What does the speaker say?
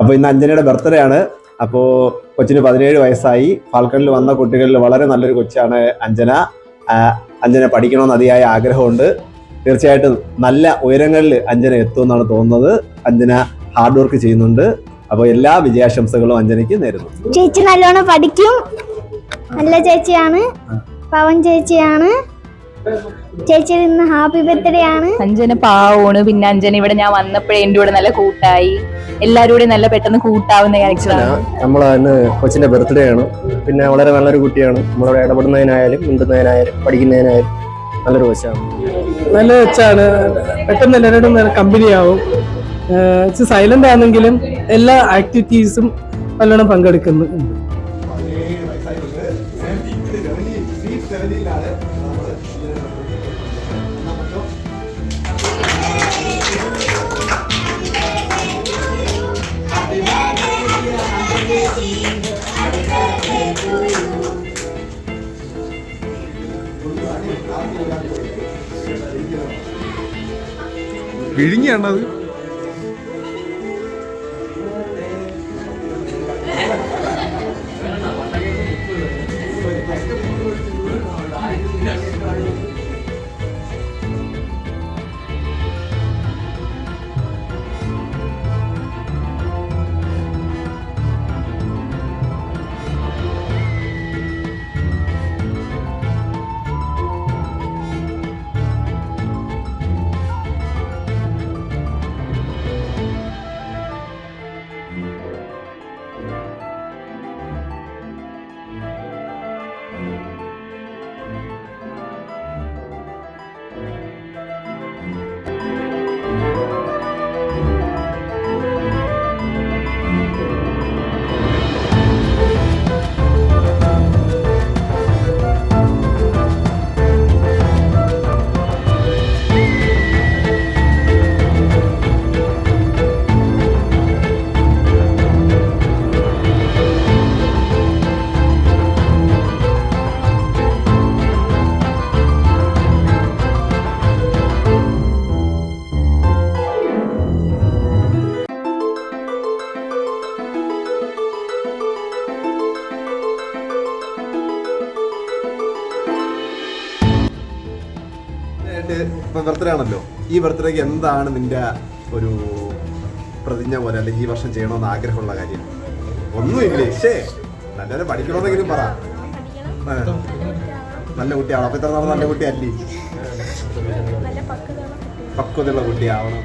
അപ്പോൾ ഇന്ന് അഞ്ജനയുടെ ബർത്ത്ഡേ ആണ്. അപ്പോൾ കൊച്ചിന് 17 വയസ്സായി. ഫാൽക്കണിൽ വന്ന കുട്ടികളിൽ വളരെ നല്ലൊരു കൊച്ചാണ് അഞ്ജന. അഞ്ജന പഠിക്കണമെന്ന് അതിയായ ആഗ്രഹമുണ്ട്. തീർച്ചയായിട്ടും നല്ല ഉയരങ്ങളിൽ അഞ്ജന എത്തുമെന്നാണ് തോന്നുന്നത്. അഞ്ജന ഹാർഡ് വർക്ക് ചെയ്യുന്നുണ്ട്. അപ്പോൾ എല്ലാ വിജയാശംസകളും അഞ്ജനയ്ക്ക് നേരുന്നു. ചേച്ചി നല്ലോണം പഠിക്കും. നല്ല ചേച്ചിയാണ്, പവൻ ചേച്ചിയാണ്. ചേച്ചി ഇന്ന് ഹാപ്പി ബർത്ത്ഡേ ആണ്. അഞ്ജന പാവമാണ്. പിന്നെ അഞ്ജന ഇവിടെ ഞാൻ വന്നപ്പോഴേ എൻ്റെ കൂടെ നല്ല കൂട്ടായി. എല്ലാവരും കൂടെ നല്ല പെട്ടെന്ന് കൂട്ടാവുന്ന ക്യാരക്ടറാണ്. നമ്മൾ ഇന്ന് കൊച്ചിന്റെ ബർത്ത്ഡേ ആണ്. പിന്നെ വളരെ നല്ലൊരു കുട്ടിയാണ്. നമ്മളോട് ഇടപെടുന്നതിനായാലും മിണ്ടുന്നതിനായാലും പഠിക്കുന്നതിനായാലും നല്ലൊരു കൊച്ചാണ്. നല്ല കൊച്ചാണ്. പെട്ടെന്ന് എല്ലാവരോടും കമ്പനിയാവും. സൈലന്റ് ആണെങ്കിലും എല്ലാ ആക്ടിവിറ്റീസും നല്ലോണം പങ്കെടുക്കുന്നു. വിഴുങ്ങിയാണത്. ഇപ്പൊ ബർത്ത്ഡേ ആണല്ലോ. ഈ ബർത്ത്ഡേക്ക് എന്താണ് നിന്റെ ഒരു പ്രതിജ്ഞ പോലെ, അല്ലെങ്കിൽ ഈ വർഷം ചെയ്യണമെന്ന് ആഗ്രഹമുള്ള കാര്യം? ഒന്നുമില്ലേ? ശേ, നല്ലപോലെ പഠിക്കണമെന്നെങ്കിലും പറ. നല്ല കുട്ടിയാവണം. അപ്പൊ ഇത്ര നാളെ നല്ല കുട്ടിയല്ലേ? പക്വതയുള്ള കുട്ടിയാവണം.